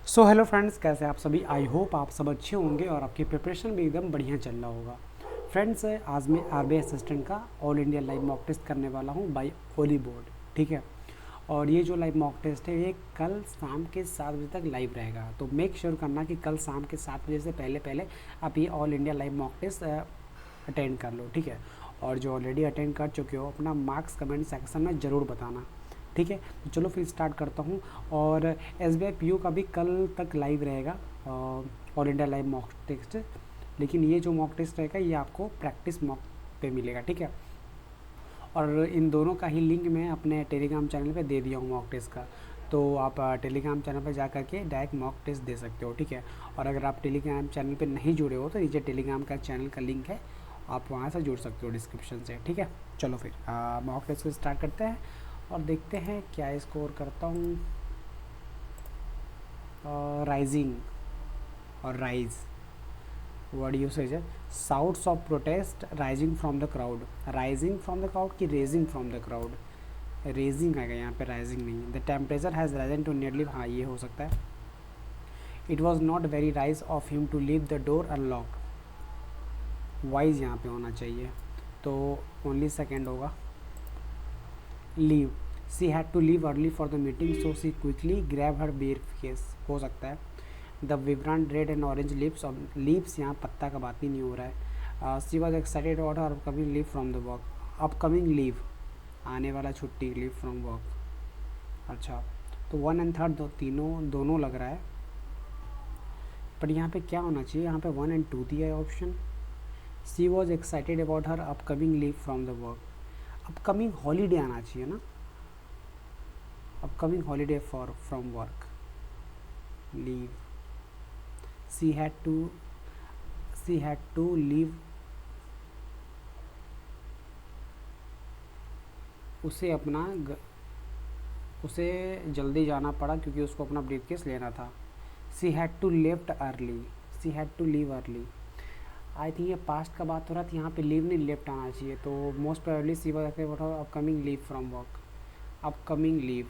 So hello friends, कैसे आप सभी। आई होप आप सब अच्छे होंगे और आपकी प्रिपरेशन भी एकदम बढ़िया चल रहा होगा। फ्रेंड्स, आज मैं आरबीआई असिस्टेंट का all India live mock test करने वाला हूँ बाय ओली बोर्ड। ठीक है। और ये जो लाइव मॉक टेस्ट है ये कल शाम के 7 बजे तक लाइव रहेगा, तो मेक श्योर करना कि कल शाम के 7 बजे से पहले पहले आप ये all India live mock test attend कर लो। ठीक है। और जो ऑलरेडी अटेंड कर चुके हो अपना मार्क्स कमेंट सेक्शन में ज़रूर बताना। ठीक है। तो चलो फिर स्टार्ट करता हूँ। और SBI PO का भी कल तक लाइव रहेगा, all India live mock test. लेकिन ये जो मॉक टेस्ट रहेगा ये आपको प्रैक्टिस मॉक पे मिलेगा। ठीक है। और इन दोनों का ही लिंक मैं अपने टेलीग्राम चैनल पे दे दिया हूँ मॉक टेस्ट का, तो आप टेलीग्राम चैनल पे जा करके डायरेक्ट मॉक टेस्ट दे सकते हो। ठीक है। और अगर आप टेलीग्राम चैनल पे नहीं जुड़े हो तो नीचे टेलीग्राम का चैनल का लिंक है, आप वहाँ से जुड़ सकते हो डिस्क्रिप्शन से। ठीक है। चलो फिर मॉक टेस्ट को स्टार्ट करते हैं और देखते हैं क्या स्कोर करता हूँ। राइजिंग और राइज वर्ड यूसेज है। Shouts of protest rising from the crowd. Rising from the crowd की raging from the crowd. Raging आएगा यहाँ पे, राइजिंग नहीं है। The temperature has risen to nearly, हाँ ये हो सकता है। It was not very rise of him to leave the door unlocked. Wise यहाँ पे होना चाहिए, तो ओनली सेकेंड होगा। Leave, she had to leave early for the meeting so she quickly grab her bare case, हो सकता है। The vibrant red and orange lips, और लीव्स यहाँ पत्ता का बात ही नहीं हो रहा है। She was excited about her upcoming leave from the work. Upcoming leave, आने वाला छुट्टी, लीव फ्रॉम वर्क। अच्छा, तो 1 एंड 3 दोनों लग रहा है, पर यहाँ पे क्या होना चाहिए, यहाँ पे 1 एंड 2 दिया है option. She was excited about her upcoming leave from the work. Upcoming holiday आना चाहिए ना, upcoming holiday for from work, leave. She had to leave, उसे उसे जल्दी जाना पड़ा क्योंकि उसको अपना ब्रीफकेस लेना था। She had to left early, she had to leave early. I think ये पास्ट का बात हो रहा था, यहाँ पे लीव नहीं लेफ्ट आना चाहिए, तो most probably she was upcoming leave from work. Upcoming leave,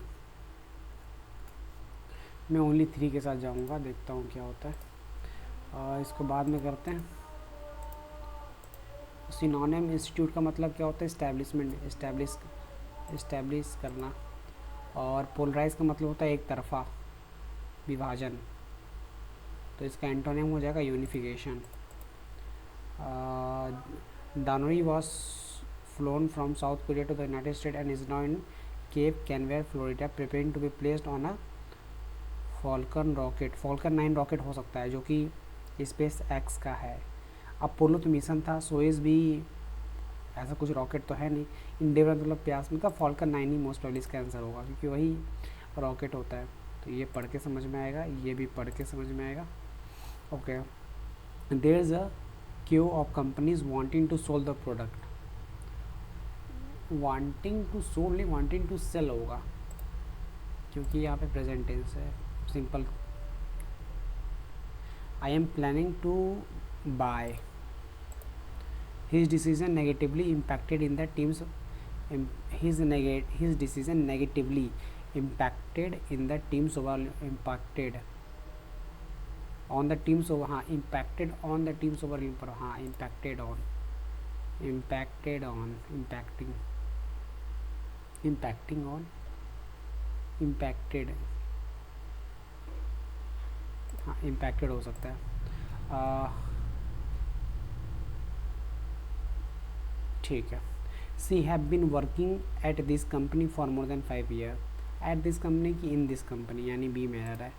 मैं ओनली 3 के साथ जाऊँगा, देखता हूँ क्या होता है। इसको बाद में करते हैं। सिनोनिम इंस्टीट्यूट का मतलब क्या होता है, इस्टेब्लिशमेंट, इस्टेब्लिश करना। और पोलराइज का मतलब होता है एक तरफा, विभाजन, तो इसका एंटोनिम हो जाएगा unification. Danuri was flown from South Korea to the United State and is now in Cape Canaveral Florida preparing to be placed on a Falcon rocket. Falcon 9 rocket हो सकता है जो कि स्पेस एक्स का है। Apollo तो mission था, सोइज भी ऐसा कुछ रॉकेट तो है नहीं। इंडेवर मतलब प्यास में, फॉल्कन 9 ही मोस्ट प्रोबेबली इसका आंसर होगा क्योंकि वही रॉकेट होता है। तो ये पढ़ के समझ में आएगा, ये भी पढ़ के समझ में आएगा। Okay, there is a queue of companies wanting to solve the product. Wanting to sole नहीं, वांटिंग टू सेल होगा क्योंकि यहाँ पे प्रेजेंट टेंस है। Simple, I am planning to buy. His decision negatively impacted in the team's his decision negatively impacted in the team's overall, impacted on the team's over, हाँ impacted on the team's overall पर, हाँ impacted on, impacting on, impacted, हाँ impacted हो सकता है। ठीक है। She have been working at this company for more than 5 year. At this company की इन दिस कंपनी, यानी बी में है।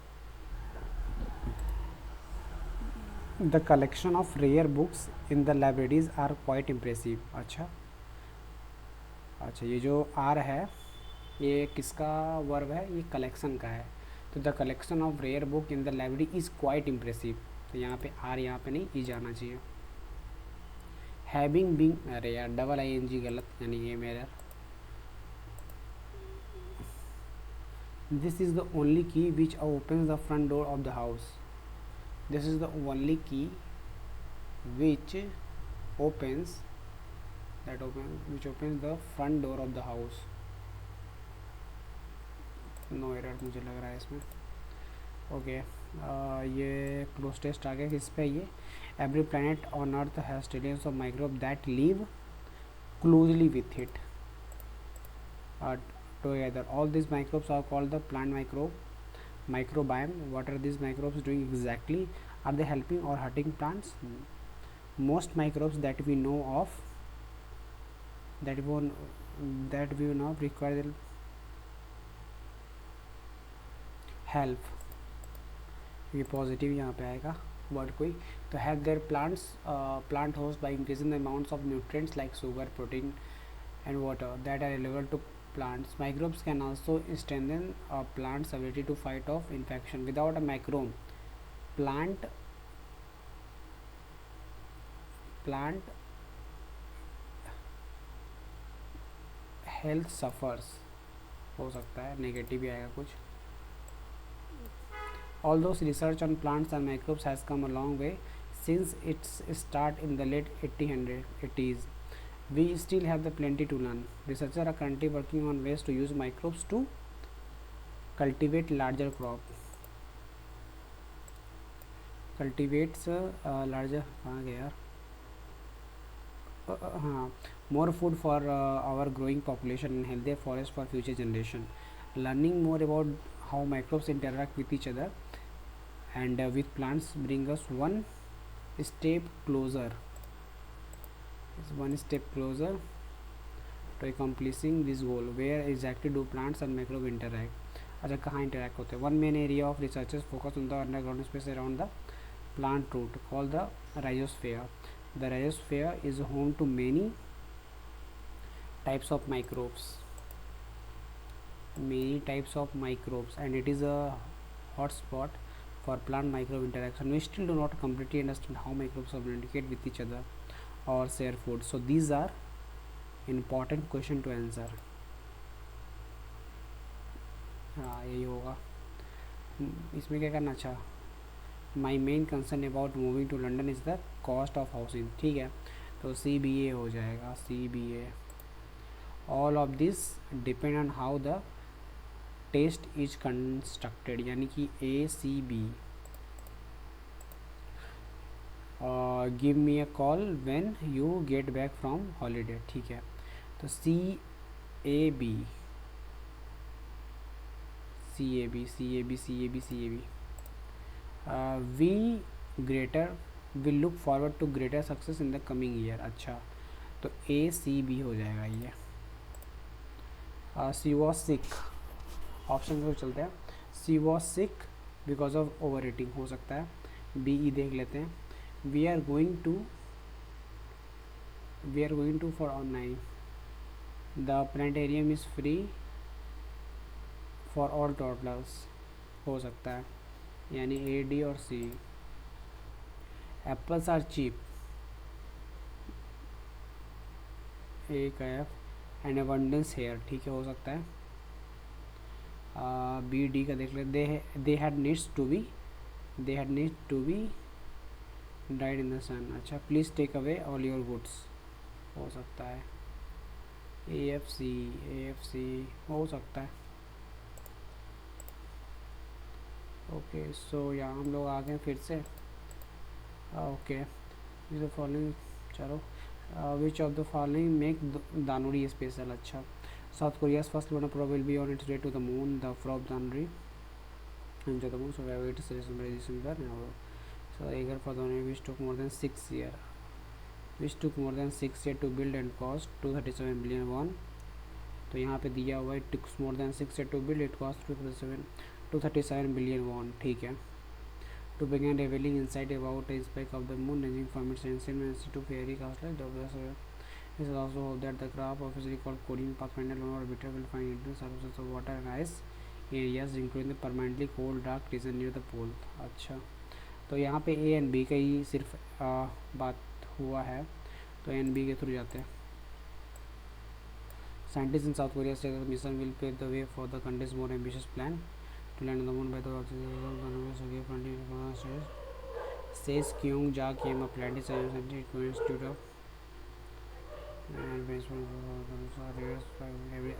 The collection of rare books in the libraries are quite impressive. अच्छा, ये जो आर है ये किसका वर्ब है, ये कलेक्शन का है। तो the collection of rare book in the library is quite impressive, तो यहाँ पे आर, यहाँ पे नहीं, ई जाना चाहिए। हैविंग बीन, अरे यार डबल ING गलत, यानी ये मेरा। This is the only key which opens the front door of the house. This is the only key which opens which opens the front door of the house। No error मुझे लग रहा है इसमें। Okay, ये cloze test आ गया किस पे, ये every planet on earth has trillions of microbe that live closely with it uh, together. All these microbes are called the plant microbiome. What are these microbes doing exactly? Are they helping or hurting plants? Most microbes that we know of, that we that we know require help. ये positive यहाँ पे आएगा word कोई, तो help their plant host by increasing the amounts of nutrients like sugar, protein and water that are available to plants. Microbes can also strengthen a plant's ability to fight off infection. Without a microbe, plant health suffers. हो सकता है negative भी आएगा कुछ. Although research on plants and microbes has come a long way since its start in the late 80s, we still have the plenty to learn. Researchers are currently working on ways to use microbes to cultivate larger crop. Cultivates larger, कहाँ गया यार, हाँ, more food for our growing population and healthier forest for future generation. Learning more about how microbes interact with each other and with plants bring us one step closer. It's one step closer to accomplishing this goal. Where exactly do plants and microbes interact? अच्छा, कहाँ interact होते हैं? One main area of researchers focus on the underground space around the plant root called the rhizosphere. The rhizosphere is home to many types of microbes. And it is a hotspot for plant microbe interaction. We still do not completely understand how microbes communicate with each other or share food. So these are important question to answer. हाँ, यही होगा. इसमें क्या करना? अच्छा, my main concern about moving to London is the cost of housing. ठीक है, तो CBA हो जाएगा. CBA, all of this depend on how the test is constructed, यानी कि ACB. Give me a call when you get back from holiday. ठीक है, तो CAB, we greater will look forward to greater success in the coming year. अच्छा, तो ACB हो जाएगा ये. सी वॉज सिक, ऑप्शन से चलते हैं. She was sick because of over eating हो सकता है. BE देख लेते हैं. We are going to for online. The planetarium is free for all toddlers हो सकता है, यानी AD और C. Apples are cheap, AF. And abundance here, ठीक है, हो सकता है. BD का देख लेते. They had needs to be dyed in the sun. अच्छा, please take away all your goods हो सकता है. AFC हो सकता है. ओके, सो यहाँ हम लोग आ गए फिर से. ओके, फॉलोइंग, चलो, which of the following make Danuri special. अच्छा, South Korea's first lunar probe will be on its way to the moon. The probe Danuri into the moon, so we have it December. So eager for the moon, which took more than 6 years to build and cost 237 billion won. तो यहाँ पे दिया हुआ है it took more than 6 years to build, it cost 237 billion won. ठीक है. To begin revealing insight about a speck of the moon ranging from its ancient majesty to fairy castle. This is also hope that the craft officially called Korean Pathfinder lunar orbiter will find intense surfaces of water and ice areas including the permanently cold dark region near the pole. अच्छा, तो यहाँ पे A and B का ही सिर्फ बात हुआ है, तो A and B के थ्रू जाते हैं. Scientists in South Korea say the mission will pave the way for the country's more ambitious plan to land on the moon by the says Kyung Ja Kim, a planetary science institute of and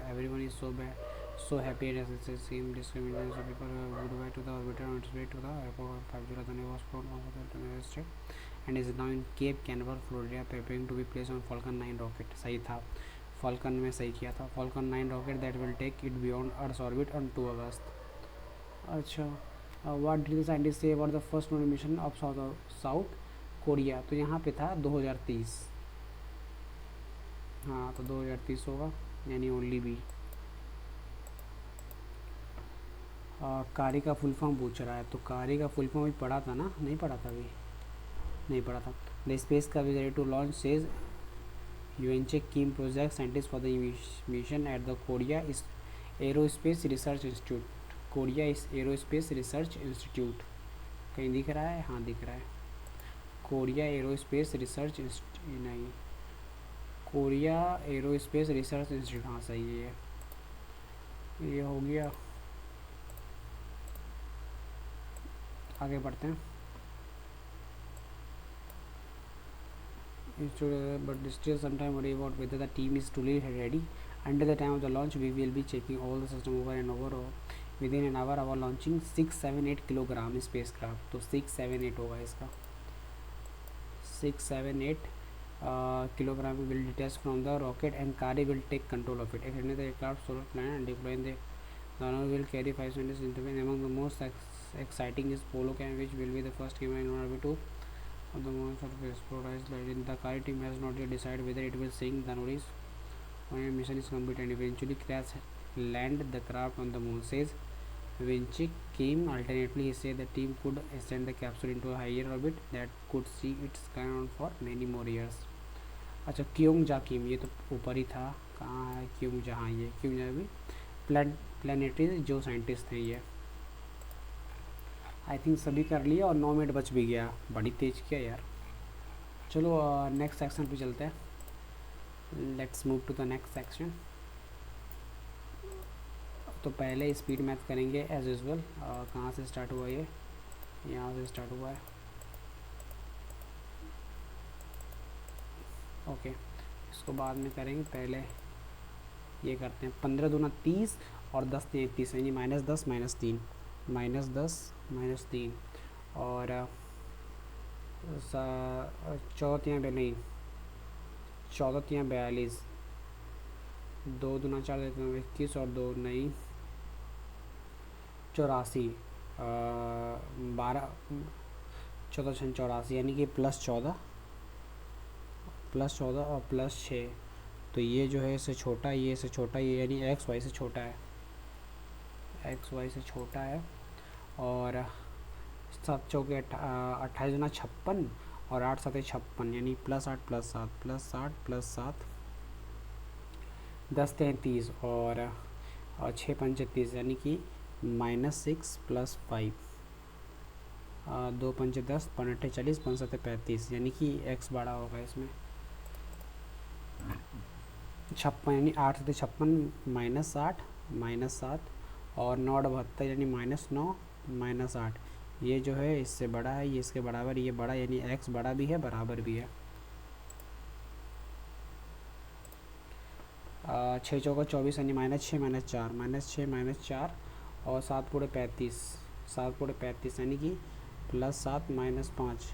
everyone is so bad So happy and it seemed discrimination, so people goodbye to the orbiter on its way to the airport. 509 was flown over the United States and is now in Cape Canaveral, Florida, preparing to be placed on Falcon 9 rocket. सही था, Falcon में सही किया था. Falcon 9 rocket that will take it beyond Earth's orbit on 2 August. अच्छा, what did the scientists say about the first lunar mission of South Korea? तो यहाँ पे था 2030. हाँ, तो 2030 होगा, यानी ओनली बी. कार्य का फुल फॉर्म पूछ रहा है, तो कार्य का फुल फॉर्म भी पढ़ा था ना? नहीं पढ़ा था अभी, नहीं पढ़ा था. द स्पेस का ready to launch says Eunchae Kim project scientist for the mission at the Korea is aerospace research institute. Korea is aerospace research institute कहीं दिख रहा है? हाँ दिख रहा है, कोरिया एरोस्पेस रिसर्च नहीं, कोरिया एरोस्पेस रिसर्च इंस्टीट्यूट. हाँ सही है, ये हो गया. आगे बढ़ते हैं. But still sometime worry about whether the team is truly ready. Until the time of the launch, we will be checking all the system over and over. Within an hour, our launching 678 kilogram spacecraft. तो 678 होगा इसका. 678 kilogram will detach from the rocket and Kari will take control of it. Extending the aircraft solar planet and deploying the Donald will carry 5 scientists into it. Among the most exciting is Polo Cam, which will be the first camera in orbit to on the moon surface. The Kari team has not yet decided whether it will sink the notice when a mission is complete and eventually crash land the craft on the moon, says Vinci Kim. Alternately, he said the team could extend the capsule into a higher orbit that could see its ground for many more years. अच्छा, Kyung जा किम, ये तो ऊपर ही था. कहाँ है Kyung जा? हाँ ये क्योंग जा भी प्लानिटरी जो साइंटिस्ट हैं ये. आई थिंक सभी कर लिया और 9 मिनट बच भी गया. बड़ी तेज किया यार. चलो नेक्स्ट सेक्शन पे चलते हैं. Let's move to the next section. तो पहले स्पीड मैथ करेंगे एज यूजल. कहाँ से स्टार्ट हुआ ये? यहाँ से स्टार्ट हुआ है. ओके, इसको बाद में करेंगे. पहले ये करते हैं. 15 दूना 30 और 10 30, यानी -10 -3, -10 -3 और 14 नहीं 14 42, 2 दूना 4 देते हैं 21 और 2 नहीं 84, 12 14 84, यानी कि +14 और +6. तो ये जो है इससे छोटा, ये इससे छोटा, ये यानी एक्स वाई से छोटा है, एक्स वाई से छोटा है. और 7 चौके 28 दूना 56 और 8 7 56, यानी +8 +7 +8 +7, 10 33 और 6 5 30, यानी कि -6 +5, 2 5 10 5 8 40 5 7 35, यानी कि एक्स बड़ा होगा इसमें. 56 यानी 8 7 56 -8 -7 और 9 72, यानी -9 -8. ये जो है इससे बड़ा है, ये इसके बराबर, ये बड़ा, यानी एक्स बड़ा भी है बराबर भी है. 6 चौका 24, यानी -6 -4 -6 और 7 पूरे 35, 7 पूरे 35, यानी कि +7 -5.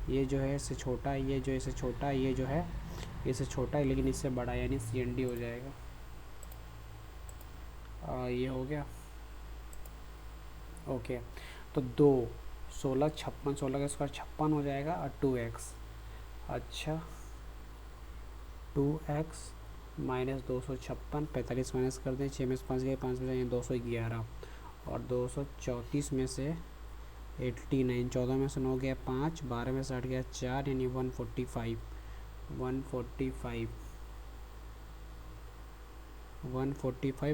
ये जो है इससे छोटा है, ये जो इससे छोटा है, ये जो है इससे छोटा है लेकिन इससे बड़ा, यानी CND हो जाएगा. ये हो गया. ओके, तो 2 16 56, 16 का स्क्वायर 56 हो जाएगा और 2x. अच्छा, 2x -256, 45 माइनस कर दें, 6 में से 5 गए, 5 में से 211 और 234 में से 89, 14 में से 9 गया 5, 12 में से 8 गया 4, यानी 145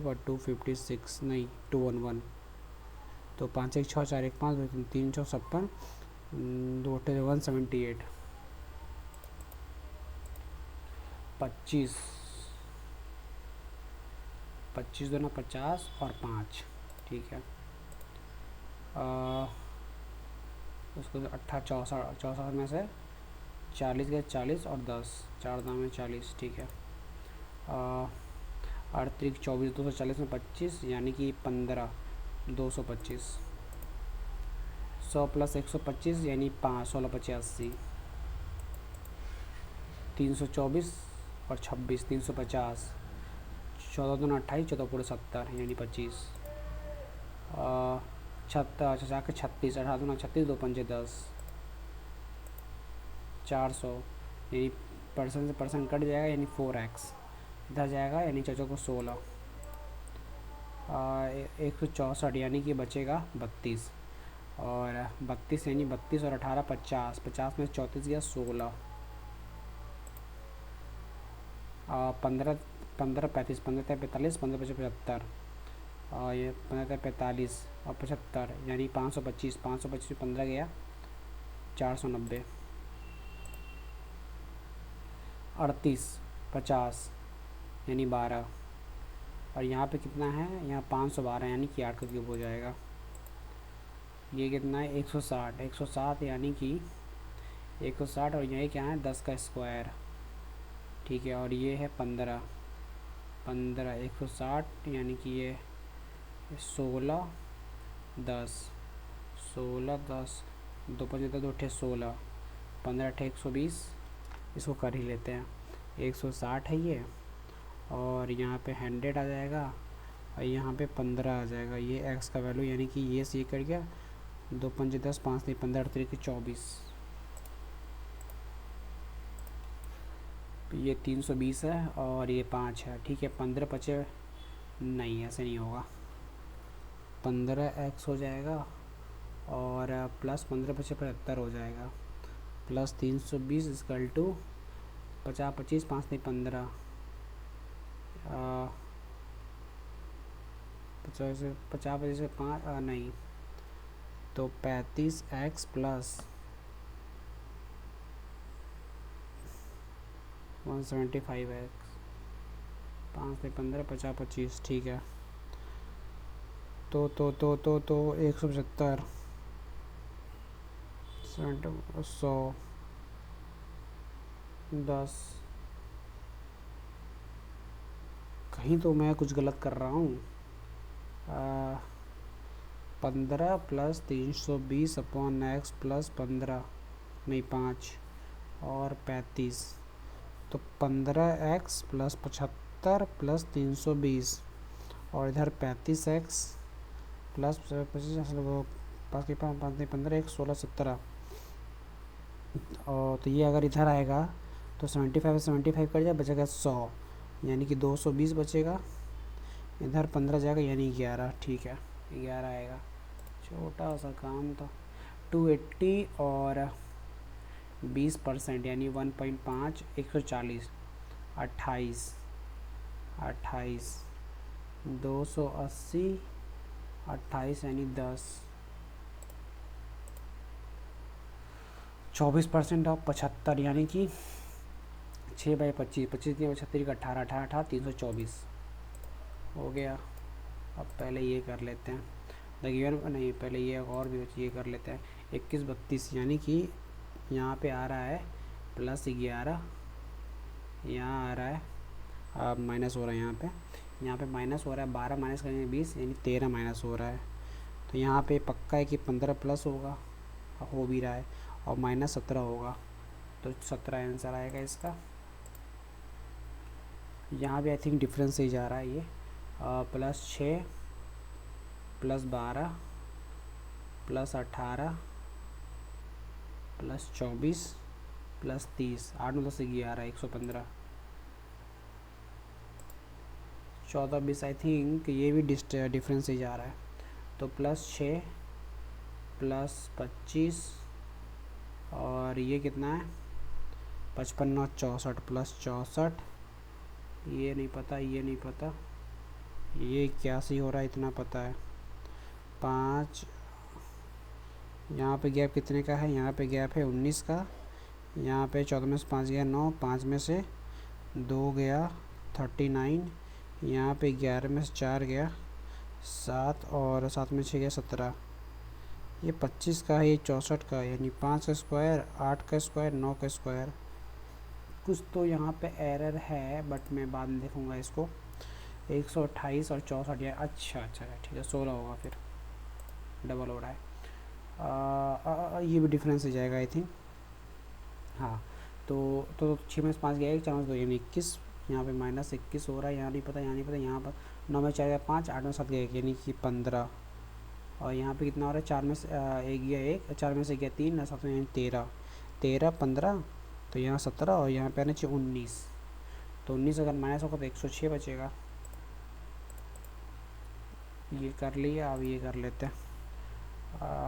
और 256 नहीं 211. तो 5 1 6 4 1 5 2 3 3 6 56, 2 178, 25 दूना 50 और 5. ठीक है, उसको 18 64 में से 40 गए 40 और 10, 4 दाम में 40. ठीक है, 8 3 24, 240 में 25 यानी कि 15, 225। 100 + 125 यानी 5, 16 5 80, 324 और 26 350, 14 दूनी 28, 14 पूरे 70 यानी 25, 36, 18 दूनी 36, 2 पंजे 10, 400 यानी परसेंट से परसेंट कट जाएगा यानी 4x इधर जाएगा यानी 4 को 16, 164 यानी कि बचेगा 32, और 32 यानी 32 और 18 50, 50 में 34 गया 16, 15 15 35, 15 45, 15 55 75, और ये 15 45 और 75 यानी 525, 525 में 15 गया 490, 38 50 यानी 12, और यहाँ पे कितना है, यहाँ 512 यानी कि 8 का क्यूब हो जाएगा। ये कितना है 160, 160 यानी कि 160, और यही क्या है 10 का स्क्वायर, ठीक है। और ये है 15, 160 यानी कि ये 16 10, 16 10, 2 5 2 8 16, 15 8 120, इसको कर ही लेते हैं। 160 है ये, और यहाँ पे 100 आ जाएगा, और यहाँ पे 15 आ जाएगा, ये x का वैल्यू यानी कि ये से कर गया 2 5 10, 5 नहीं 15 3 24, ये 320 है और ये 5 है, ठीक है। 15 5 नहीं, ऐसे नहीं होगा, 15x हो जाएगा, और प्लस 15 5 75 हो जाएगा, प्लस 320 इक्वल टू 50 25, 5 नहीं 15, 50 50 से 5 नहीं तो 35x प्लस 175x, 5 से 15 50 25, ठीक है। तो 175 100 10, कहीं तो मैं कुछ गलत कर रहा हूँ। 15 + 320 अपॉन x प्लस 15 नहीं 5 और 35, तो 15x प्लस 75 प्लस 320, और इधर 35x प्लस 25, 5 के 5 15 1 16 17, और तो ये अगर इधर आएगा तो 75 कर जाए, बचेगा 100 यानी कि 220 बचेगा, इधर 15 जाएगा यानी 11, ठीक है 11 आएगा। छोटा सा काम था। 280 और 20% यानी 1.5, 140, 28 28, 280, 28 यानी 10, 24% ऑफ 75 यानी कि 6/25, 25 के 36 का 18, 18 18 324 हो गया। अब पहले ये कर लेते हैं, देखिए नहीं पहले ये और भी ये कर लेते हैं। 21 32 यानी कि यहाँ पे आ रहा है +11, यहाँ आ रहा है अब माइनस हो रहा है, यहाँ पे माइनस हो रहा है, 12 माइनस करेंगे 20 यानी 13 माइनस हो रहा है। तो यहाँ पे पक्का है कि 15 प्लस होगा, हो भी रहा है, और -17 होगा, तो 17 आंसर आएगा इसका। यहाँ भी आई थिंक डिफरेंस ही जा रहा है ये, +6 +12 +18 +24 +30, 8 9 10 11 115, 14 20 आई थिंक ये भी डिफरेंस ही जा रहा है। तो +6 +25, और ये कितना है 55 9 64 +64, ये नहीं पता, ये नहीं पता, ये 81 हो रहा है इतना पता है। 5, यहाँ पे गैप कितने का है, यहाँ पे गैप है 19 का, यहाँ पे 14 में से 5 गया 9, 5 में से 2 गया 39, यहाँ पे 11 में से 4 गया 7, और 7 में 6 गया 17, ये 25 का है, ये 64 का, यानी 5 का स्क्वायर 8 का स्क्वायर 9 का स्क्वायर। कुछ तो यहाँ पे एरर है, बट मैं बाद में देखूँगा इसको। 128 और 64 या अच्छा अच्छा ठीक है 16 होगा फिर, डबल हो रहा है। ये भी डिफरेंस हो जाएगा आई थिंक। हाँ तो 6 में 5 गया 4 में 2 यानी 21, यहाँ पे -21 हो रहा है, यहाँ नहीं पता यहाँ नहीं पता, यहाँ पर 9 में 4 गया 5, 8 में 7 गया 1 यानी कि 15, और यहाँ पे कितना हो रहा है 4 में से 1 गया 1, 4 में से गया 3 7 में 13, 13 15, तो यहाँ 17 और यहाँ पे आना चाहिए 19, तो 19 अगर माइनस होगा तो 106 बचेगा। ये कर लिया, अब ये कर लेते हैं।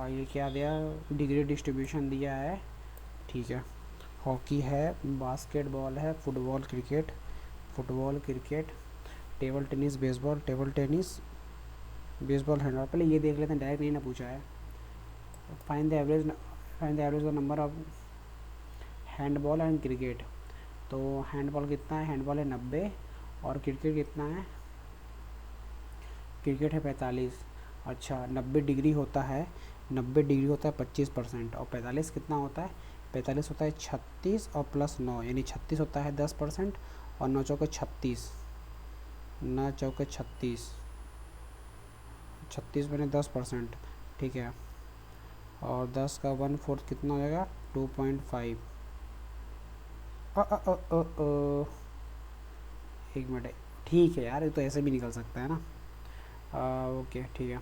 ये क्या दिया, डिग्री डिस्ट्रीब्यूशन दिया है, ठीक है। हॉकी है, बास्केटबॉल है, football cricket, table tennis baseball, table tennis baseball handball. पहले ये देख लेते हैं, डायरेक्ट नहीं ना पूछा है। Find the average the number of handball and cricket. तो हैंडबॉल कितना है, हैंडबॉल है 90, और क्रिकेट कितना है, क्रिकेट है 45। अच्छा 90 डिग्री होता है, 90 डिग्री होता है 25%, और 45 कितना होता है, 45 होता है 36 और प्लस 9 यानी 36 होता है 10%, और 9 चौके 36, 9 चौके 36, 36 बने 10%, ठीक है। और 10 का 1/4 कितना हो जाएगा 2.5। एक मिनट, ठीक है यार, ये तो ऐसे भी निकल सकता है ना। ओके ठीक है,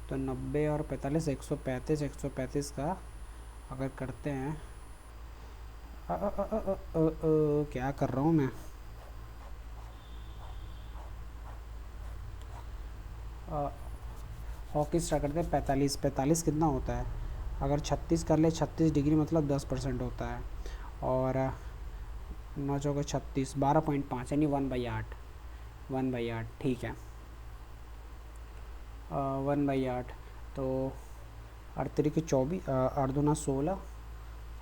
तो 90 और 45 135, 135 का अगर करते हैं क्या कर रहा हूँ मैं, हॉकी स्टार्ट करते हैं 45, 45 कितना होता है, अगर 36 कर ले 36 डिग्री मतलब 10% होता है, और 9 चौके 36, 12.5 यानी 1/8, 1/8 ठीक है। 1/8 तो 8 तरीके 24, 8 दूना 16,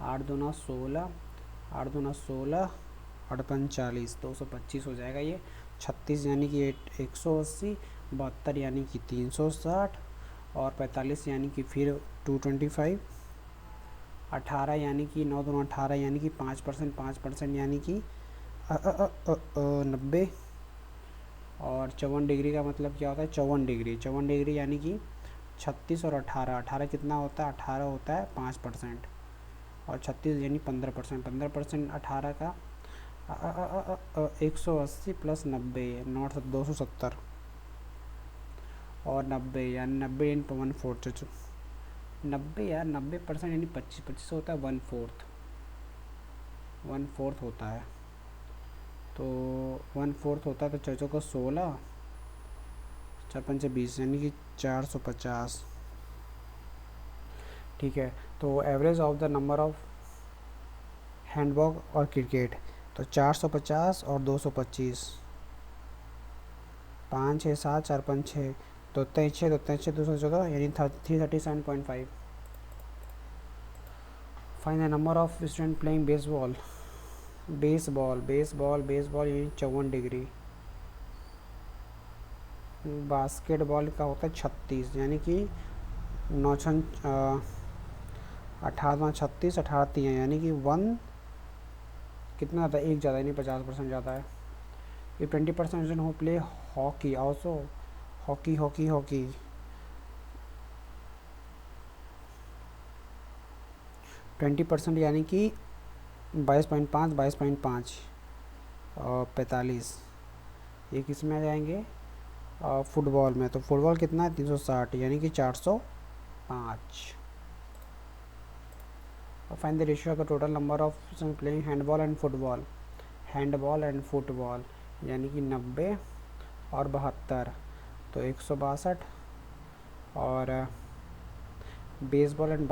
8 दूना 16, 8 दूना 16, 8 पंच 40, 225 हो जाएगा ये। 36 यानी कि 180, 72 यानी कि 360, और 45 यानी कि फिर 225, 18 यानी कि 9 दूना 18 यानी कि 5%, 5% यानी कि 90, और 54 डिग्री का मतलब क्या होता है, 54 डिग्री, 54 डिग्री यानी कि 36 और 18, 18 कितना होता है, 18 होता है 5%, और 36 यानी 15%, 15% 18 का 180 प्लस 90 नॉट 270, और 90 यानी 90 इन 1/4, 90 यार 90% यानी 25, 25 होता है 1/4, 1/4 होता है, तो 1/4 होता है, तो चौचों को 16, 4 पंचे 20 यानी कि 450, ठीक है। तो average of the number of handball और क्रिकेट, तो 450 और 225, 5 6 7 4 5 6, तो 6 तो 6 214 यानी 337.5। Find the number of student playing baseball, baseball यानी 54 डिग्री। बास्केटबॉल का होता है 36 यानी कि 9 18 36, 18 3 यानी कि 1 कितना आता है, एक ज़्यादा यानी 50% ज़्यादा है। ये 20% student who play hockey also, hockey 20% यानी कि 22.5, 22.5 और 45, ये किस में आ जाएंगे, फुटबॉल में। तो फुटबॉल कितना है 360 यानी कि 405। Find the ratio of the total number of playing handball and football, यानी कि 90 और 72, तो 162, और बेसबॉल एंड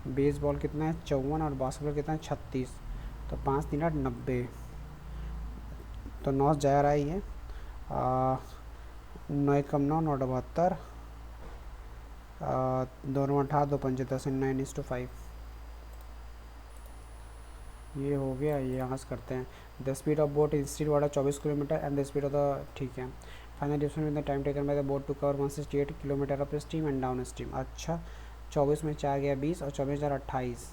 बेसबॉल कितना है 54 और बास्केटबॉल कितना है 36, तो 5 3 8 90, तो 9 जा रहा ही है, 9 एकम 9 9 72, 2 9 18 2 5 10 9:5। ये हो गया, ये यहाँ से करते हैं। The speed of boat in still water 24 kilometre and the speed of the, ठीक है। Final difference in the time taken by the boat to cover 168 kilometre of steam and down stream. अच्छा 24 में 4 गया 20 और 24 4 28,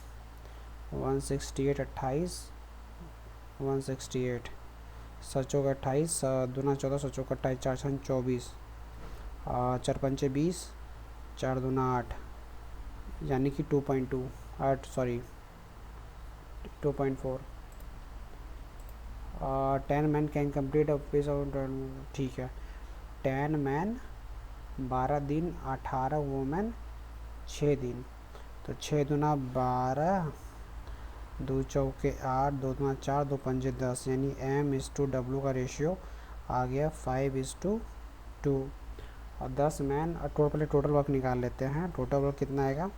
168 28, 168 सचोक 28, दूना 14, सचोक 28, 4 छन 24, 4 पंचे 20, 4 दूना 8, यानी कि 2.2 8 sorry 2.4। 10 man can complete office of, ठीक है। 10 मैन 12 दिन, 18 वुमेन 6 दिन, तो 6 दूना 12, 2 चौके 8, 2 दूना 4, 2 पंजे 10, यानी M/W का रेशियो आ गया 5:2। और 10 मैन, पहले टोटल वर्क निकाल लेते हैं। टोटल वर्क कितना आएगा?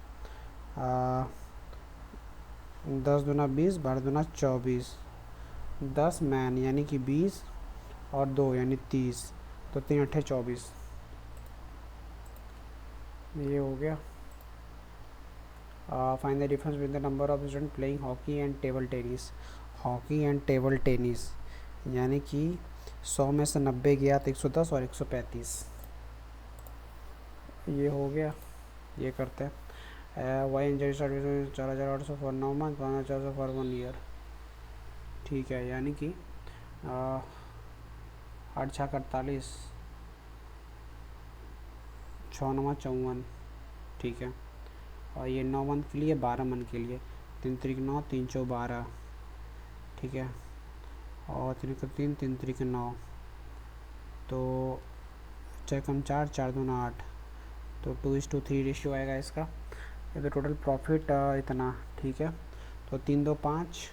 10 दूना 20, 12 दूना 24, 10 मैन यानी कि 20 और 2 यानी 30, तो 3 अट्ठे 24, ये हो गया। Find the difference between the number of student playing hockey and table tennis. Hockey and table tennis यानी कि 100 में से 90 गया तो 110 और 135, ये हो गया। ये करते हैं। Y injury service 4800 for 9 month, 5400 for 1 year, ठीक है। यानी कि 8 छः 48, 6 9 54, ठीक है। और ये 9 मंथ के लिए, 12 मंथ के लिए, 3 3 9, 3 4 12, ठीक है। और 3 3, 3 3 9, तो 6 कम 4, 4 दूना 8, तो 2:3 रेशियो आएगा इसका। ये तो टोटल प्रॉफिट इतना, ठीक है। तो 3 2 5,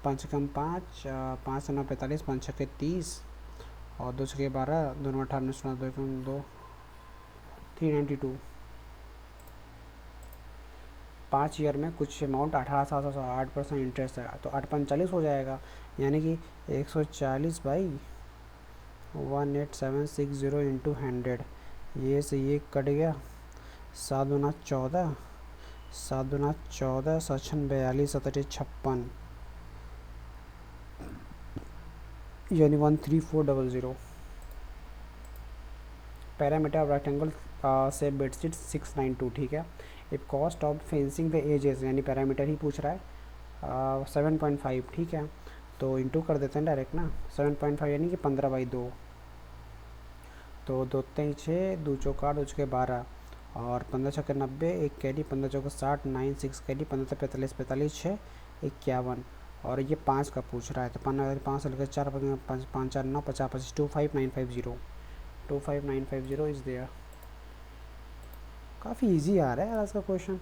5 कम 5, 5 9 45, 5 6 30, और 2 6 12, दोनों 18 16, 2 कम 2, 392। 5 ईयर में कुछ अमाउंट 18,700, 8% इंटरेस्ट है, तो 8 हो जाएगा, यानी कि 140 बाई 18760 इंटू 100, ये से ये कट गया। 7 दूना 14, 7 दूना 14, 7 42, 7 56, यानी 13400। पैरामीटर ऑफ रेक्टेंगल से बेडशीट 692, ठीक है। If cost of fencing the edges, यानी पैरामीटर ही पूछ रहा है, 7.5, ठीक है। तो इंटू कर देते हैं डायरेक्ट ना, 7.5 यानी कि 15/2, तो 2 3 6, 2 चौका 8, 2 छक्के 12, और 15 छक्के 90, 1 कैरी, 15 चौका 60, 9 6 कैरी, 15 45, 45 6 51, और ये 5 का पूछ रहा है, तो 5 से लेकर 4, 5 5 4 9, 50 25, 25950, 25950 इज़ देयर। काफ़ी इजी आ रहा है यार इसका क्वेश्चन।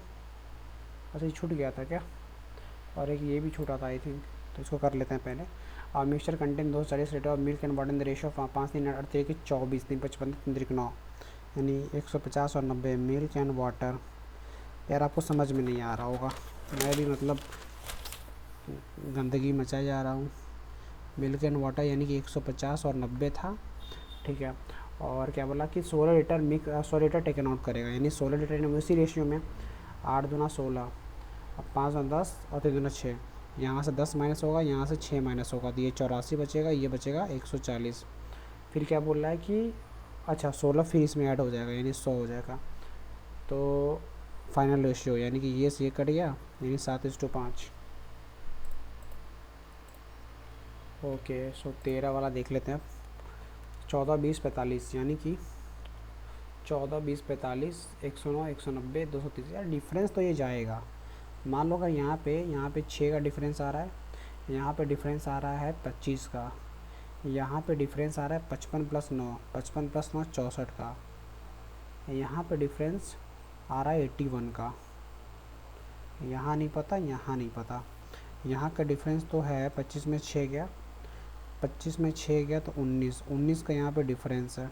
अच्छा, ये छूट गया था क्या? और एक ये भी छूटा था आई थिंक, तो इसको कर लेते हैं पहले। और mixture contain 240 litre of milk and water in the ratio of 5 3 8 3 24, 3 55, 3 9, यानी 150 और 90 मिल्क एंड वाटर। यार आपको समझ में नहीं आ रहा होगा, मैं भी मतलब गंदगी मचाए जा रहा हूँ। मिल्क एंड वाटर यानी कि 150 और 90 था, ठीक है। और क्या बोला कि 16 लीटर 16 लीटर टेकन आउट करेगा, यानी 16 लीटर उसी रेशियो में 8 दूना 16, अब 5 दूना 10 और 3 दूना 6, यहाँ से 10 माइनस होगा, यहाँ से 6 माइनस होगा, तो ये 84 बचेगा, ये बचेगा 140। फिर क्या बोल रहा है कि अच्छा 16 फिर इसमें ऐड हो जाएगा, यानी 100 हो जाएगा। तो फाइनल रेशियो यानी कि ये से ये कट गया, यानी 7:5। ओके, सो 13 वाला देख लेते हैं। 14 20 45, यानी कि 14 20 45, 109 190 230, यार डिफरेंस तो ये जाएगा। मान लो अगर यहाँ पे 6 का डिफरेंस आ रहा है, यहाँ पे डिफरेंस आ रहा है 25 का, यहाँ पे डिफरेंस आ रहा है 55 + 9, 55 + 9 64 का, यहाँ पे डिफरेंस आ रहा है 81 का, यहाँ नहीं पता, यहाँ नहीं पता। यहाँ का डिफरेंस तो है 25 में 6 गया, 25 में 6 गया तो 19 का यहाँ पे डिफरेंस है।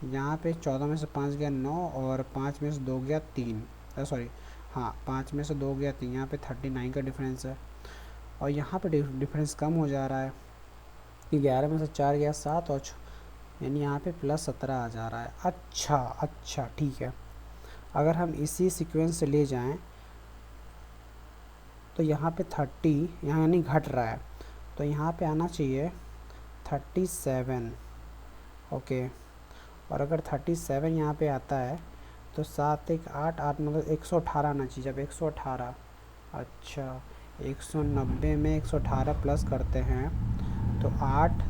यहाँ पे 14 में से 5 गया 9, और 5 में से 2 गया 3, सॉरी हाँ 5 में से 2 गया 3, यहाँ पे 39 का डिफरेंस है। और यहाँ पे डिफरेंस कम हो जा रहा है, 11 में से 4 गया 7, और यानी यहाँ पे +17 आ जा रहा है। अच्छा ठीक है, अगर हम इसी सीक्वेंस से ले जाएं तो यहाँ पे 30 यहाँ यानी घट रहा है, तो यहाँ पे आना चाहिए 37, ओके। और अगर 37 यहाँ पे आता है तो 7 1 8 8 मतलब 118 आना चाहिए, जब 118, अच्छा 190 में 118 प्लस करते हैं तो 8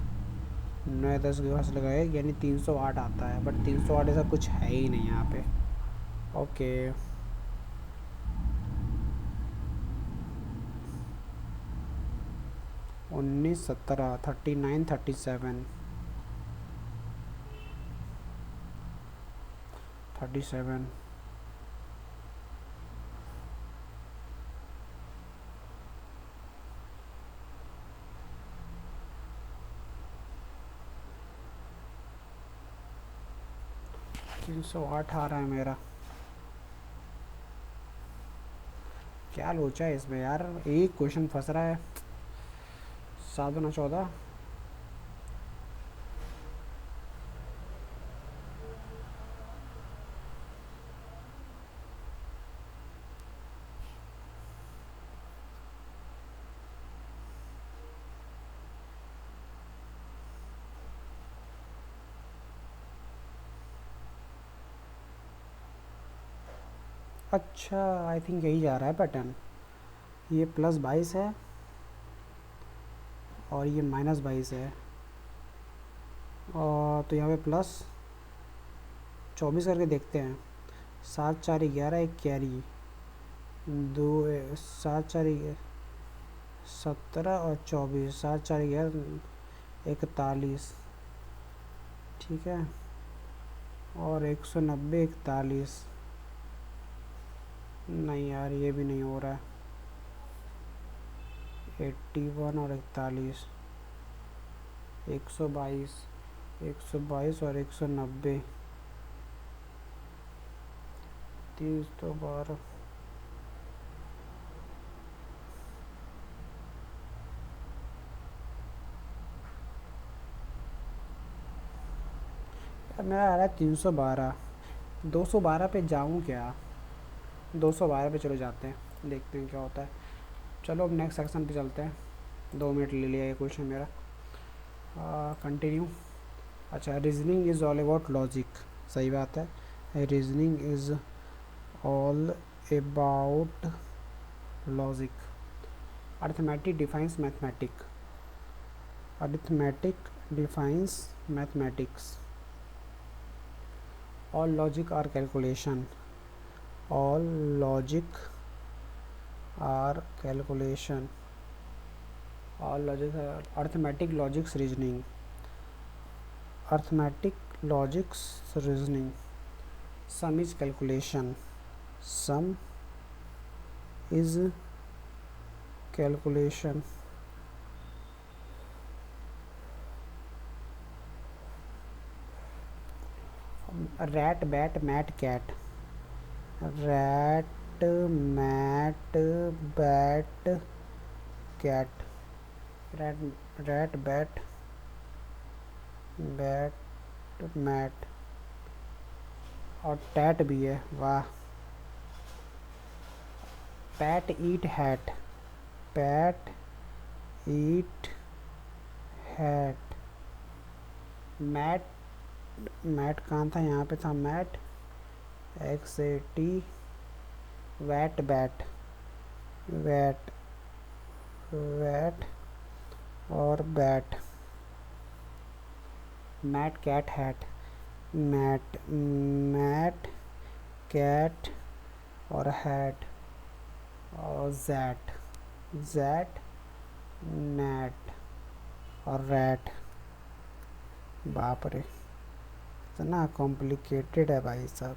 9 10 के पास लगाए यानी 308 आता है, बट 308 ऐसा कुछ है ही नहीं यहाँ पे। ओके 19 17 39 37 37 308 आ रहा है मेरा। क्या लोचा है इसमें यार, एक क्वेश्चन फंस रहा है। 7 गुना 14, अच्छा आई थिंक यही जा रहा है पैटर्न। ये +22 है और ये -22 है, और तो यहाँ पे +24 करके देखते हैं। 7 4 11, एक कैरी, 2 7 4 17 और 24, 7 4 11 41, ठीक है, और 190 41। नहीं यार ये भी नहीं हो रहा है। 81 और 41, 122 122 और 190, 30 तो 12। मेरा आ रहा है 312। 212 पे जाऊँ क्या? 212 पे चलो जाते हैं, देखते हैं क्या होता है। चलो अब नेक्स्ट सेक्शन पे चलते हैं। 2 मिनट ले लिया ये क्वेश्चन मेरा। कंटिन्यू। अच्छा, reasoning is all about logic, सही बात है। Reasoning is all about logic. Arithmetic defines mathematic. Arithmetic defines mathematics. All logic are calculation. All logic are calculation. All logic arithmetic logics reasoning. Arithmetic logics reasoning. Some is calculation. Some is calculation. Rat bat mat cat. Rat mat bat cat. Rat bat bat mat, और tat भी है, वाह। Pat eat hat. Pat eat hat. Mat, mat कहाँ था? यहाँ पे था mat. XAT। Vat bat. Vat vat और bat. Mat cat hat. Mat mat cat और हैट, और जैट जैट नैट और रैट। बाप रे, इतना कॉम्प्लिकेटेड है भाई साहब।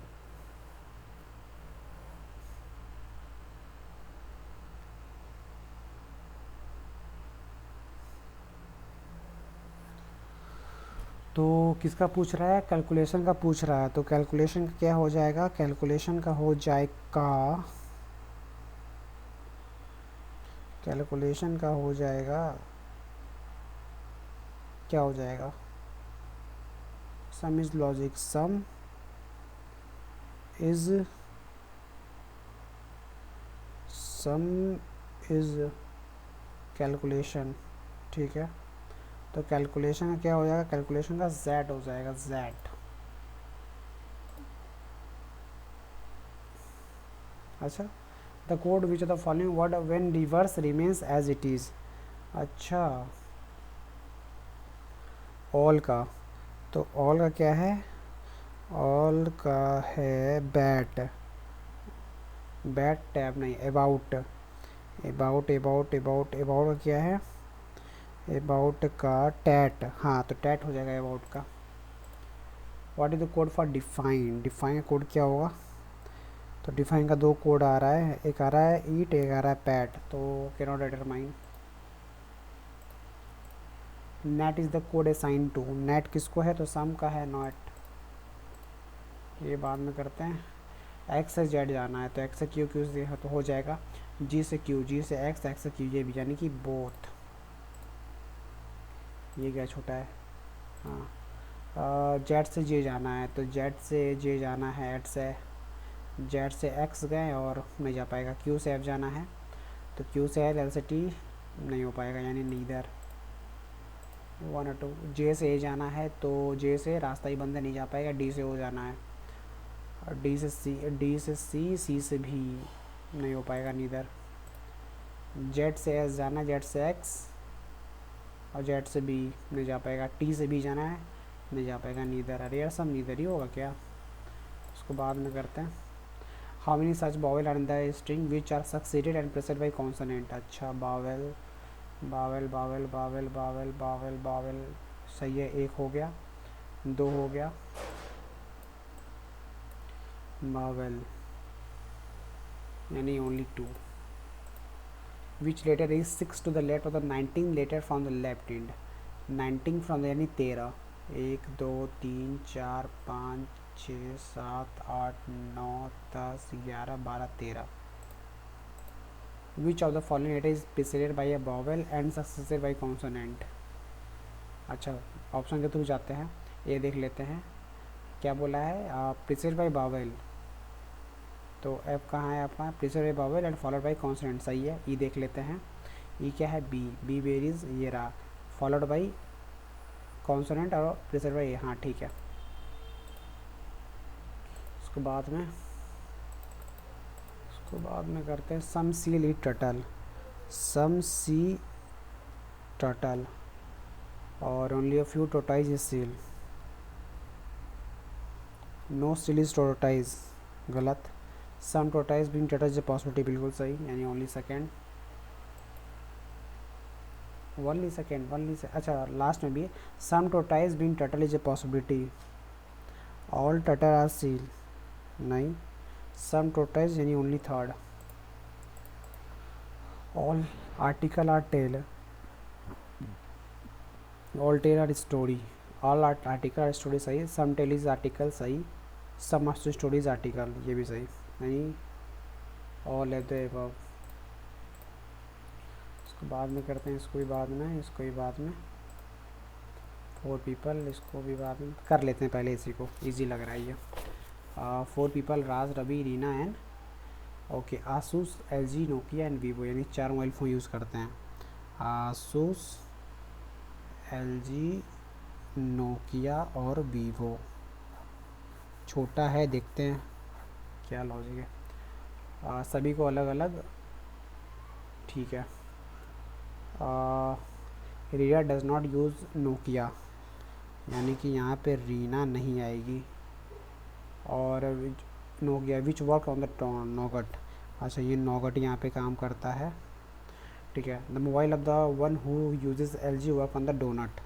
तो किसका पूछ रहा है? कैलकुलेशन का पूछ रहा है। तो कैलकुलेशन का क्या हो जाएगा? कैलकुलेशन का हो जाएगा, कैलकुलेशन का हो जाएगा, क्या हो जाएगा? सम is logic. Some is calculation, ठीक है। तो कैलकुलेशन का क्या हो जाएगा? कैलकुलेशन का जेड हो जाएगा, जेड। अच्छा, the code which of the following word when reverse remains as it is. अच्छा, ऑल का, तो ऑल का क्या है, ऑल का है बैट, बैट टैब नहीं, about, about about about about का क्या है, अबाउट का टैट, हाँ तो टैट हो जाएगा अबाउट का। What is the code for define, define का कोड क्या होगा, तो डिफाइन का दो कोड आ रहा है, एक आ रहा है ईट, एक आ रहा है पैट, तो can not determine. Net is the code assign to, net किसको है, तो सम का है नॉट, ये बाद में करते हैं। एक्स से जेड जाना है तो एक्स से क्यू, क्यू से तो हो जाएगा जी से क्यू, जी से एक्स, एक्स से क्यू, ये भी यानी कि बोथ, ये क्या छोटा है, हाँ। जेड से जे जाना है तो जेड से जे जाना है, एड से जेड से एक्स गए और नहीं जा पाएगा। क्यू से एफ जाना है तो क्यू से एल, एल से टी नहीं हो पाएगा, यानी नीदर, 1 और 2। जे से ए जाना है तो जे से रास्ता ही बंद है, नहीं जा पाएगा। डी से ओ जाना है और डी से सी, डी से सी, सी से भी नहीं हो पाएगा नीदर। जेड से एस जाना है, जेड से एक्स और जेड से बी नहीं जा पाएगा। टी से बी जाना है, नहीं जा पाएगा नीदर। अरे यार सब नीदर ही होगा क्या, उसको बाद में करते हैं। How many such vowel are in the string which are succeeded and pressed by consonant, अच्छा vowel vowel vowel vowel vowel vowel vowel, सही है, एक हो गया, दो हो गया, बावेल यानी only 2। Which letter is 6 to the left of the 19 letter from the left end, 19 from the यानी 13, 1 2 3 4 5 6 7 8 9 10 11 12 13। Which of the following letter is preceded by a vowel and successive by consonant, अच्छा option के through जाते हैं, ये देख लेते हैं क्या बोला है, प्रीसीडेड बाई बावेल, तो एफ कहाँ है आपका, preceded by vowel and followed by consonant, सही है। ई देख लेते हैं, ई क्या है, बी, बी वेरीज ये रहा, फॉलोड बाई कॉन्सोनेंट और प्रीसीडेड बाई ए, हाँ ठीक है। उसके बाद में करते हैं some sea lead turtle, some sea turtle और only a few tortoise is seal, no seal is tortoise, गलत। Some tortoise being turtle is possibility, बिल्कुल सही, यानी ओनली सेकेंड, ओनली सेकेंड, अच्छा लास्ट में भी some tortoise being turtle is a possibility, all turtle are seal, नहीं, some tortoise यानी only third, all article are tale, all tale are story, all article are story सही, some tell is article सही, some stories article ये भी सही, नहीं, all at the above. इसको बाद में करते हैं, इसको भी बाद में, इसको भी बाद में, 4 पीपल, इसको भी बाद में कर लेते हैं, पहले इसी को, इजी लग रहा है ये। 4 people, Raj, Ravi, Reena and okay, Asus, LG, Nokia and Vivo, यानी 4 मोबाइल फ़ोन यूज़ करते हैं, आसूस, एलजी, नोकिया और वीवो। छोटा है, देखते हैं क्या लॉजिक है, सभी को अलग अलग, ठीक है। Reena does not use Nokia, यानी कि यहाँ पे रीना नहीं आएगी, और Nokia which work on the Nougat, अच्छा ये नॉगट यहाँ पे काम करता है, ठीक है। The mobile of the one who uses LG work on the donut,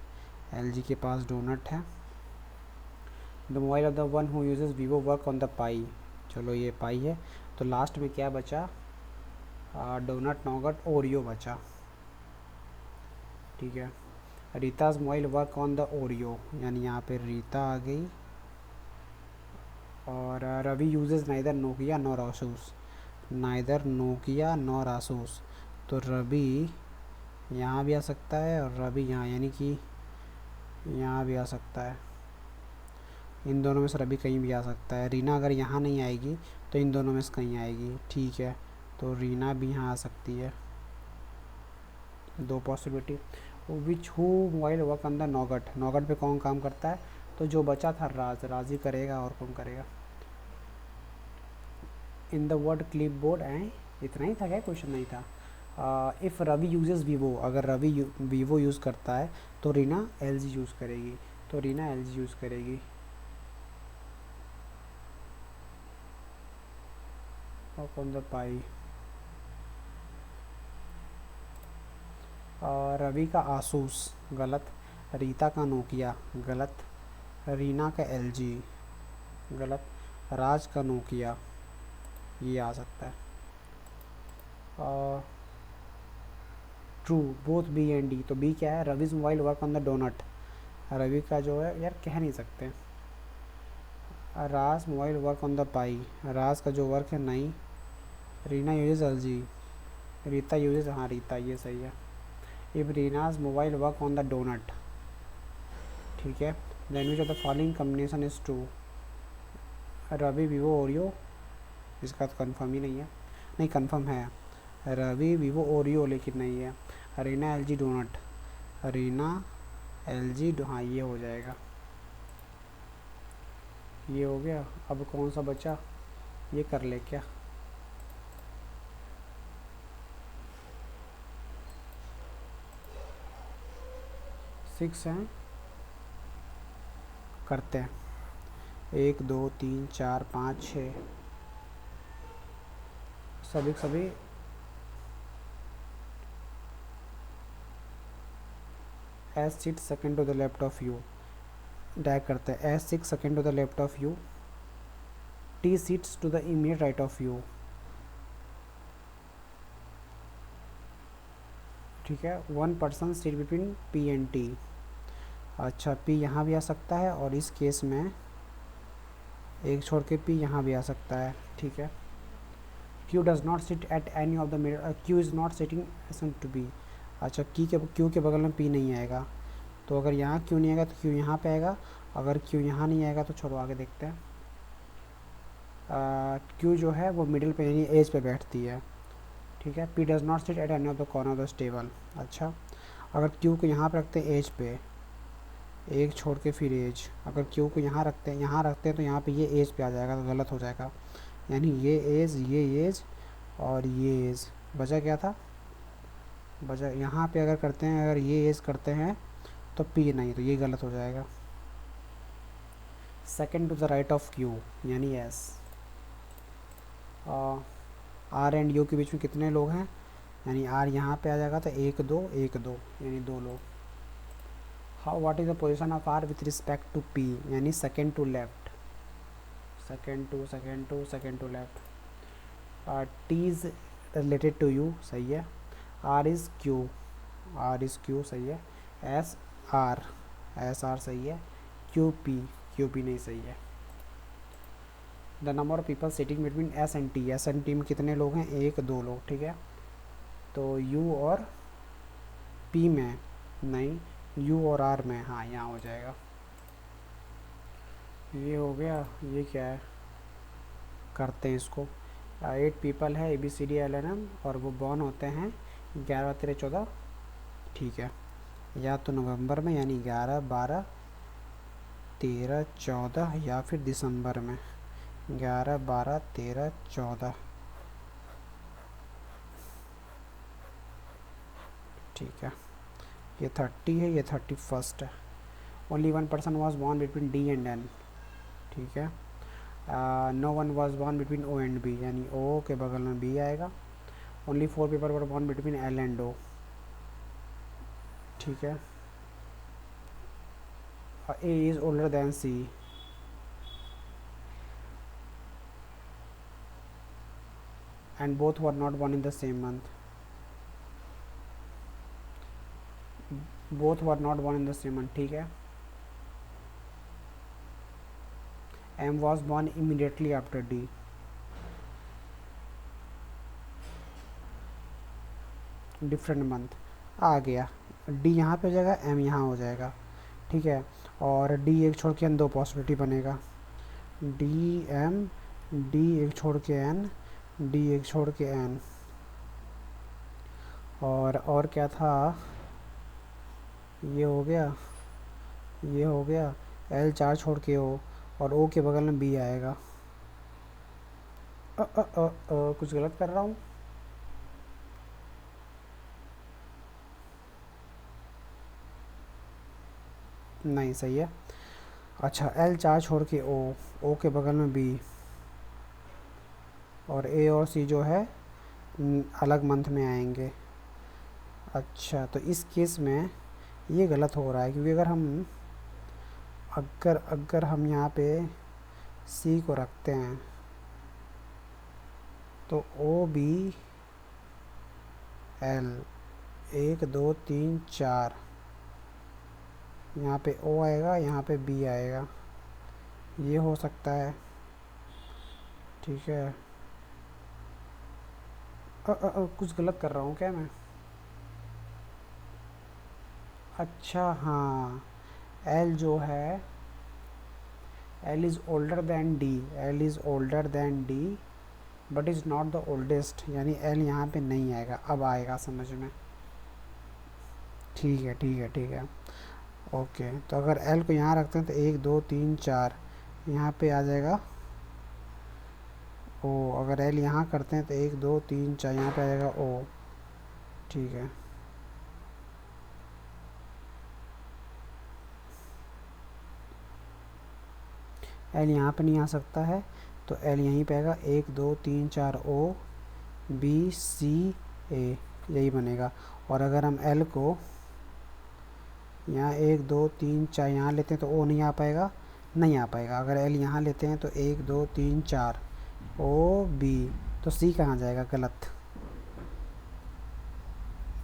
LG के पास डोनट है। The mobile of the one who uses Vivo work on the pie, चलो ये पाई है, तो लास्ट में क्या बचा, डोनट, नॉगट, ओरियो बचा, ठीक है। Rita's mobile work on the Oreo, यानी यहाँ पे रीता आ गई, और Ravi uses neither Nokia nor Asus, neither Nokia nor Asus, तो रवि यहाँ भी आ सकता है और रवि यहाँ, यानी कि यहाँ भी आ सकता है, इन दोनों में से रवि कहीं भी आ सकता है। रीना अगर यहाँ नहीं आएगी तो इन दोनों में से कहीं आएगी, ठीक है, तो रीना भी यहाँ आ सकती है, 2 possibility. Which who mobile work on the Nougat, Nougat पे कौन काम करता है, तो जो बचा था राज, राज ही करेगा, और कौन करेगा। In the word clip board, इतना ही था क्या, क्वेश्चन नहीं था। इफ़ रवि यूजेस वीवो, अगर रवि वीवो यूज़ करता है तो रीना एलजी यूज़ करेगी, तो रीना एलजी यूज़ करेगी। ऑन द पाई। रवि का आसूस गलत, रीता का नोकिया गलत, रीना का एलजी गलत, राज का नोकिया ये आ सकता है। True both B and D, तो बी क्या है, Ravi's mobile work on the donut, Ravi का जो है यार कह नहीं सकते। Raj mobile work on the pie, Raj का जो वर्क है नहीं, Reena uses LG, Rita uses, हाँ रीता ये सही है। If Reena's mobile work on the donut, ठीक है, then which of the following combination is true, Ravi Vivo Oreo, इसका तो कंफर्म ही नहीं है, नहीं कंफर्म है, रवि वीवो ओरियो लेकिन नहीं है, Reena LG donut, Reena LG, हाँ ये हो जाएगा, ये हो गया। अब कौन सा बचा, ये कर ले क्या, सिक्स हैं, करते हैं, 1 2 3 4 5 6, सभी सभी S sit second to the left of U, डैग करते हैं, S 6 second to the left of U, T seats to the immediate right of U, ठीक है, 1 person seat between P and T, अच्छा पी यहाँ भी आ सकता है और इस केस में एक छोड़ के पी यहाँ भी आ सकता है, ठीक है। Q does not sit at any of the middle, Q is not sitting एसन टू बी, अच्छा क्यू के बगल में पी नहीं आएगा, तो अगर यहाँ क्यू नहीं आएगा तो क्यू यहाँ पे आएगा, अगर क्यू यहाँ नहीं आएगा तो छोड़ो आगे देखते हैं। क्यू जो है वो मिडिल पे यानी एज पे बैठती है, ठीक है। P does not sit at any of the corner of the table, अच्छा अगर क्यू को यहाँ पे रखते हैं एज पे, एक छोड़ के फिर एज, अगर क्यू को यहाँ रखते हैं तो यहाँ पे ये एज पे आ जाएगा तो गलत हो जाएगा, यानी ये एज और ये एज, बचा क्या था, बचा यहाँ पे अगर करते हैं, अगर ये एज करते हैं तो पी नहीं, तो ये गलत हो जाएगा। Second to the right of Q यानी एस, आर एंड यू के बीच में कितने लोग हैं, यानी आर यहाँ पे आ जाएगा तो 1 2 यानी 2 लोग। How what is the position of R with respect to P, यानी second to left, second to left, T is related to U सही है, आर इज़ क्यू सही है, एस आर सही है, क्यू पी नहीं सही है। The number of people sitting between S and T में कितने लोग हैं, 1 2 लोग, ठीक है, तो यू और पी में नहीं, यू और आर में, हाँ यहाँ हो जाएगा, ये हो गया। ये क्या है, करते हैं इसको, 8 पीपल है ABCDEFGH और वो बॉर्न होते हैं 11 13 14, ठीक है, या तो नवंबर में यानी 11 12 13 14 या फिर दिसंबर में 11 12 13 14, ठीक है, ये 30 है, ये 31 है। Only 1 person was born between D and N, ठीक है, no one was born between O and B, यानी ओ के बगल में बी आएगा। Only 4 people were born between L and O, ठीक है, A is older than C, and both were not born in the same month, both were not born in the same month, ठीक है। M was born immediately after D, different month आ गया, D यहाँ पे हो जाएगा, M यहाँ हो जाएगा, ठीक है, और डी एक छोड़ के एन 2 पॉसिबिलिटी बनेगा, डी एम, डी एक छोड़ के एन, डी एक छोड़ के एन, और क्या था, ये हो गया, ये हो गया, एल 4 छोड़ के ओ, और ओ के बगल में बी आएगा, कुछ गलत कर रहा हूँ, नहीं, सही है। अच्छा, एल 4 छोड़ के ओ, ओ के बगल में बी, और ए और सी जो है अलग मंथ में आएंगे। अच्छा, तो इस केस में ये गलत हो रहा है, क्योंकि अगर अगर हम यहाँ पे सी को रखते हैं तो ओ बी एल, 1 2 3 4, यहाँ पे ओ आएगा, यहाँ पे बी आएगा, ये हो सकता है। ठीक है। कुछ गलत कर रहा हूँ क्या मैं? अच्छा हाँ, एल जो है, L is older then D, L is older then D but is not the oldest, यानी एल यहाँ पे नहीं आएगा, अब आएगा समझ में। ठीक है, ठीक है, ठीक है। ओके, तो अगर एल को यहाँ रखते हैं तो 1 2 3 4, यहाँ पे आ जाएगा ओ। अगर एल यहाँ करते हैं तो 1 2 3 4, यहाँ पे आ जाएगा ओ। ठीक है। एल यहाँ पे नहीं आ सकता है, तो एल यहीं पे आएगा, 1 2 3 4 ओ बी सी ए, यही बनेगा। और अगर हम एल को यहाँ 1 2 3 4 यहाँ लेते हैं तो ओ नहीं आ पाएगा, नहीं आ पाएगा। अगर एल यहाँ लेते हैं तो 1 2 3 4 ओ बी, तो सी कहाँ जाएगा? गलत।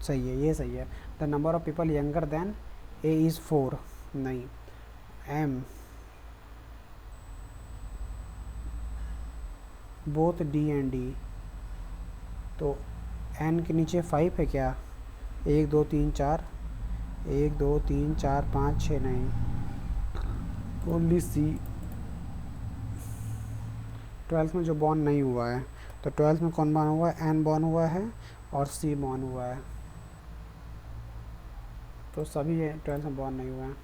सही है, ये सही है। The number of people younger than A is 4, नहीं। M both D and D, तो एन के नीचे 5 है क्या? 1 2 3 4, 1 2 3 4 5 6, नहीं, ओनली सी। 12th में जो बॉर्न नहीं हुआ है, तो 12th में कौन बॉर्न हुआ है? एन बॉर्न हुआ है और सी बॉर्न हुआ है, तो सभी 12th में बॉर्न नहीं हुआ है।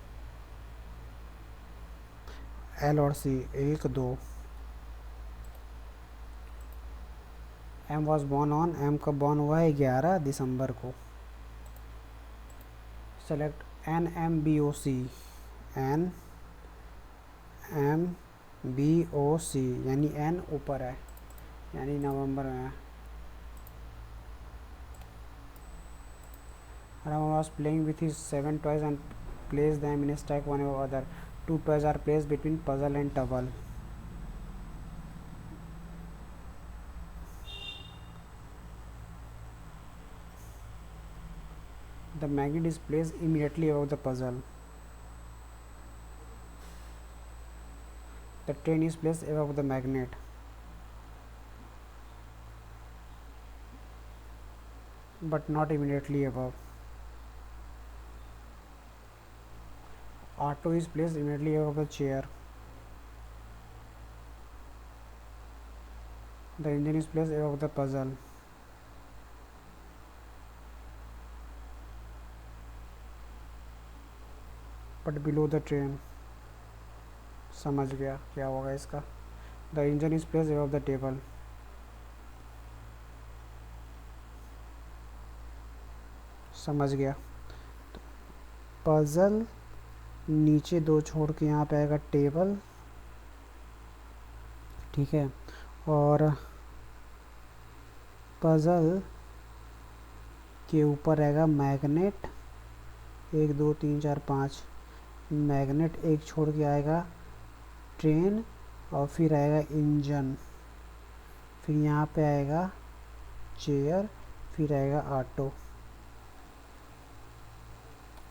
एल और C 1 2। M was born on, M कब बॉर्न हुआ है? 11 दिसंबर को। Select N M B O C, N M B O C, यानी एन ऊपर है, यानी नवंबर में है। Ram was playing with his 7 toys and placed them in a stack one above other. 2 toys are placed between puzzle and towel. The magnet is placed immediately above the puzzle. The train is placed above the magnet, but not immediately above. Auto is placed immediately above the chair. The engine is placed above the puzzle. But below the train. समझ गया क्या होगा इसका? The engine is placed above the table. समझ गया। तो puzzle नीचे 2 छोड़ के यहाँ पे आएगा टेबल, ठीक है। और पजल के ऊपर आएगा मैग्नेट, 1 2 3 4 5, मैग्नेट एक छोड़ के आएगा ट्रेन, और फिर आएगा इंजन, फिर यहाँ पे आएगा चेयर, फिर आएगा ऑटो।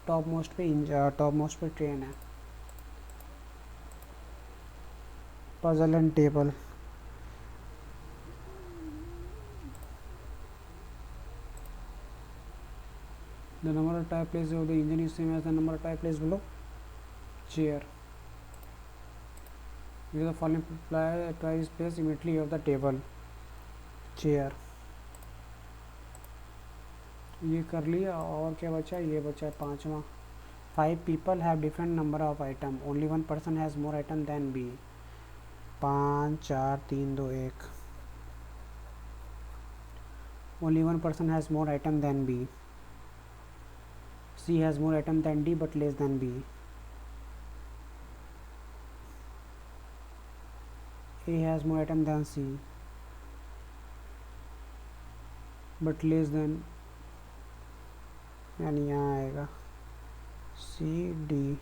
टॉप मोस्ट पे ट्रेन है। Puzzle and table. The number of tire placed of the engine is same as the number of tire placed below chair. Because the following tire is placed immediately of the table, chair. ये कर लिया, और क्या बचा? ये बचा 5वां। 5 people have different number of item. Only one person has more item than B. 5 4 3 2 1. Only one person has more item than B. C has more item than D but less than B. A has more item than C but less than, यानी यहाँ आएगा C D.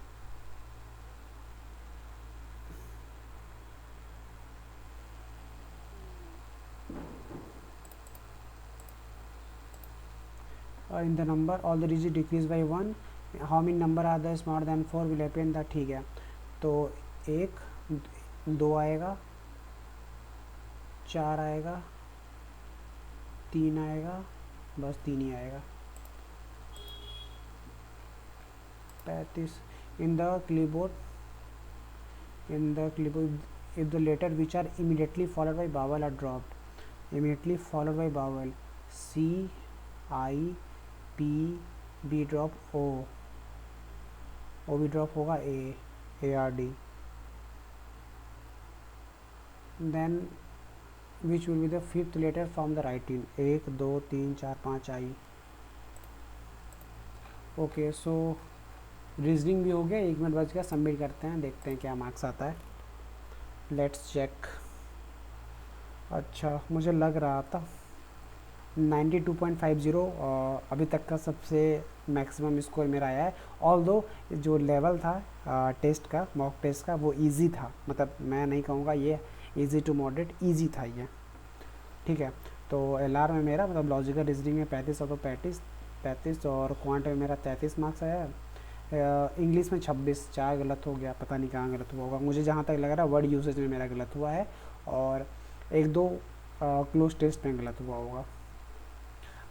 In the number all the digit decrease by 1, how many number are the smaller than 4 will appear the, ठीक है। तो 1 2 आएगा, 4 आएगा, 3 आएगा, बस 3 ही आएगा। 35 in the clipboard if the letter which are immediately followed by vowel are dropped, immediately followed by vowel, C I P, B drop O, O भी drop होगा, A R D, then which will be the fifth letter from the writing, 1 2 3 4 5 I. Okay, so reasoning भी हो गया, 1 minute बच गया, submit करते हैं, देखते हैं क्या मार्क्स आता है। Let's check. अच्छा, मुझे लग रहा था 92.50 अभी तक का सबसे मैक्सिमम स्कोर मेरा आया है। ऑल्दो जो लेवल था टेस्ट का, मॉक टेस्ट का, वो इजी था, मतलब मैं नहीं कहूँगा ये इजी टू मॉडरेट, इजी था ये, ठीक है। तो एलआर में मेरा मतलब लॉजिकल रीजनिंग में 35 और तो 35 और क्वांट में मेरा 33 मार्क्स आया है। इंग्लिश में 26, 4 गलत हो गया, पता नहीं कहाँ गलत हुआ होगा, मुझे जहाँ तक लग रहा है वर्ड यूसेज में मेरा गलत हुआ है, और 1-2 क्लोज टेस्ट में गलत हुआ होगा,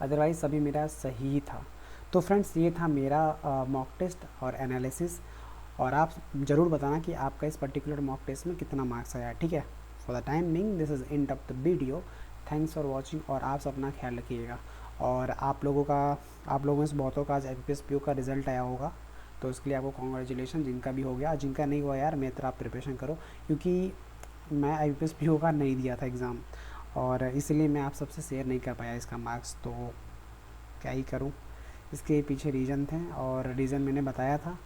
अदरवाइज़ सभी मेरा सही था। तो फ्रेंड्स, ये था मेरा मॉक टेस्ट और एनालिसिस, और आप ज़रूर बताना कि आपका इस पर्टिकुलर मॉक टेस्ट में कितना मार्क्स आया, ठीक है। For the time being this is end of the video, thanks for watching, और आप अपना ख्याल रखिएगा। और आप लोगों में से बहुतों का आज IBPS PO का रिज़ल्ट आया होगा, तो उसके लिए आपको कॉन्ग्रेचुलेशन, जिनका भी हो गया, जिनका नहीं हुआ यार मेरी तरह आप प्रिपरेशन करो, क्योंकि मैं IBPS PO का नहीं दिया था एग्ज़ाम, और इसलिए मैं आप सबसे शेयर नहीं कर पाया इसका मार्क्स, तो क्या ही करूं। इसके पीछे रीज़न थे, और रीज़न मैंने बताया था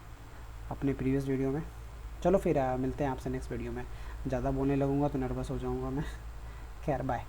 अपने प्रीवियस वीडियो में। चलो फिर मिलते हैं आपसे नेक्स्ट वीडियो में। ज़्यादा बोलने लगूंगा तो नर्वस हो जाऊंगा मैं। खैर, बाय।